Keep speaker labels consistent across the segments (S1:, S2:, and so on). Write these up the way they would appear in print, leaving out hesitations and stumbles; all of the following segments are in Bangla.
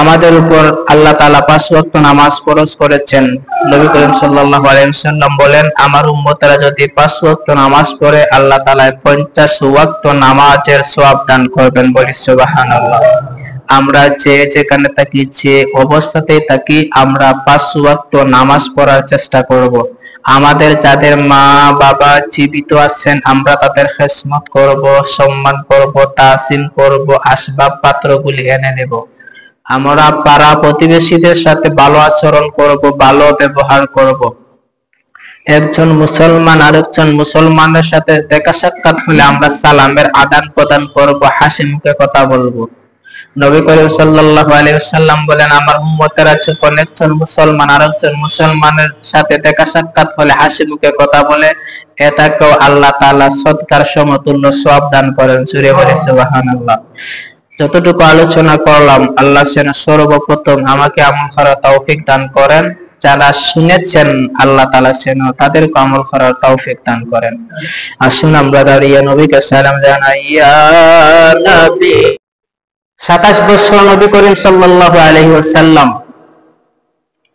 S1: আমাদের উপর আল্লাহ তাআলা 5 ওয়াক্ত নামাজ ফরজ করেছেন। নবী করিম সাল্লাল্লাহু আলাইহি ওয়াসাল্লাম বলেন, আমার উম্মতেরা যদি 5 ওয়াক্ত নামাজ পড়ে আল্লাহ তাআলা 50 ওয়াক্ত নামাজের সওয়াব দান করবেন। বলি সুবহানাল্লাহ। আমরা যেখানে থাকি, যে অবস্থাতেই থাকি, আমরা 5 ওয়াক্ত নামাজ পড়ার চেষ্টা করব। আমাদের যাদের মা বাবা জীবিত আছেন, আমরা তাদের খেদমত করব, সম্মান করব, তাসিম করব, আসবাব পাত্রগুলি এনে দেব। আমরা পাড়া প্রতিবেশীদের সাথে ভালো আচরণ করব, ভালো ব্যবহার করব। একজন মুসলমান আরেকজন মুসলমানের সাথে দেখা সাক্ষাৎ হলে আমরা সালামের আদান প্রদান করব, হাসি মুখে কথা বলবো। নবী করিম সাল্লাল্লাহু আলাইহি ওয়াসাল্লাম বলেন, আমার উম্মতেরা যখন একজন মুসলমান আরেকজন মুসলমানের সাথে দেখা সাক্ষাৎ হলে হাসি মুখে কথা বলে, এটাকেও আল্লাহ তাআলা সদকার সমতুল্য সওয়াব দান করেন। জোরে বলে সুবহানাল্লাহ। যতটুকু আলোচনা করলাম, আল্লাহ যেন সর্বপ্রথম আমাকে আমল করার তৌফিক দান করেন। যারা শুনেছেন আল্লাহ তাআলা যেন তাদেরকে আমল করার তৌফিক দান করেন। আসুন আমরা দাঁড়িয়ে নবীকে সালাম জানাই। ইয়া নবী। 27 বছর নবী করিম সাল্লাল্লাহু আলাইহি ওয়াসাল্লাম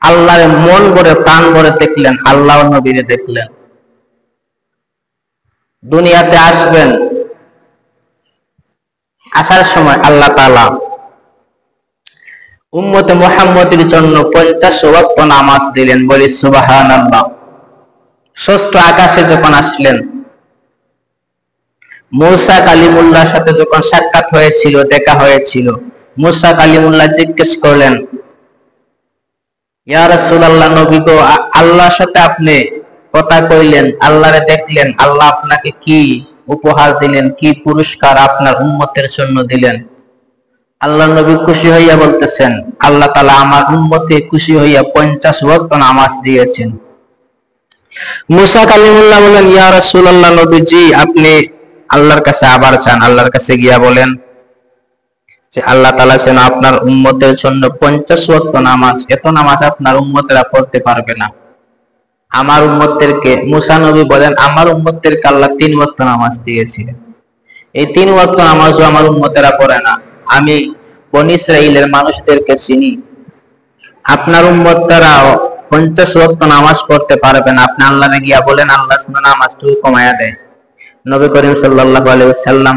S1: আল্লাহর মন ভরে প্রাণ ভরে দেখলেন, আল্লাহ নবীরে দেখলেন। দুনিয়াতে আসবেন, আসার সময় আল্লাহ তাআলা উম্মতে মুহাম্মদের জন্য 50 ওয়াক্ত নামাজ দিলেন। বলি সুবহানাল্লাহ। ষষ্ঠ আকাশে যখন আসলেন, মুসা কালিমুল্লাহর সাথে যখন সাক্ষাৎ হয়েছিল, দেখা হয়েছিল, মুসা কালিমুল্লাহ জিজ্ঞেস করলেন, ইয়া রাসূলুল্লাহ, নবী গো, আল্লাহর সাথে আপনি কথা কইলেন, আল্লাহরে দেখলেন, আল্লাহ আপনাকে কি উপহার দিলেন, কি পুরস্কার আপনার উম্মতের জন্য দিলেন? আল্লাহ নবী খুশি হইয়া বলতেছেন, আল্লাহ তাআলা আমার উম্মতে খুশি হইয়া 50 ওয়াক্ত নামাজ দিয়েছেন। মুসা কালিমুল্লাহ বলেন, ইয়া রাসূলুল্লাহ, নবীজি আপনি আল্লাহর কাছে আবার চান, আল্লাহর কাছে গিয়া বলেন যে আল্লাহ তাআলা যেন আপনার উম্মতের জন্য 50 ওয়াক্ত নামাজ, এত নামাজ আপনার উম্মতেরা পড়তে পারবে না। আমার উম্মতদেরকে, মুসা নবী বলেন, আমার উম্মতদেরকে আল্লাহ 3 ওয়াক্ত নামাজ দিয়েছিলেন। এই 3 ওয়াক্ত নামাজও আমার উম্মতেরা পড়ে না। আমি বনী ইসরাইলের মানুষদেরকে চিনি, আপনার উম্মতরা 50 ওয়াক্ত নামাজ পড়তে পারবে না। আপনি আল্লাহরে গিয়া বলেন, আল্লাহ যেন নামাজটুকু কমায়া দেয়। নবী করিম সাল্লাল্লাহু আলাইহি ওয়াসাল্লাম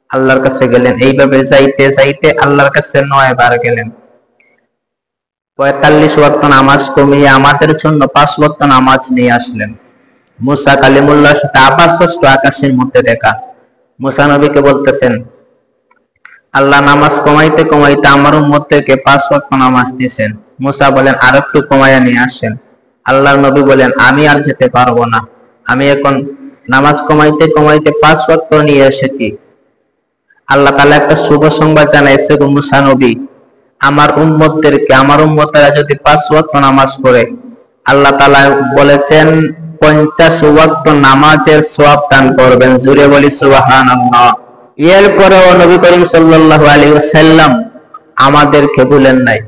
S1: আল্লাহর কাছে গেলেন। এইভাবে যাইতে যাইতে আল্লাহর কাছে 9 বার গেলেন। 45 ওয়াক্ত নামাজ কমিয়ে আমাদের জন্য 5 ওয়াক্ত নামাজ নিয়ে আসলেন। মুসা কালিমুল্লাহর সাথে আবার ষষ্ঠ আকাশের মধ্যে দেখা। মুসা নবীকে বলতেছেন, আল্লাহ নামাজ কমাইতে কমাইতে আমার উম্মতকে 5 ওয়াক্ত নামাজ দিয়েছেন। মুসা বলেন, আরেকটু কমাইয়া নিয়ে আসেন। আল্লাহর নবী বলেন, আমি আর যেতে পারবো না, আমি এখন নামাজ কমাইতে কমাইতে 5 ওয়াক্ত নিয়ে এসেছি। আল্লাহ তাআলা একটা শুভ সংবাদ জানাইছে, মুসা নবী, আমার উম্মতদেরকে, আমার উম্মতেরা যদি 5 ওয়াক্ত নামাজ পড়ে, আল্লাহ তাআলা বলেছেন 50 ওয়াক্ত নামাজের সওয়াব দান করবেন। জোরে বলি সুবহানাল্লাহ। এরপরেও নবী করিম সাল্লাল্লাহু আলাইহি ওয়াসাল্লাম আমাদেরকে ভুলেন নাই।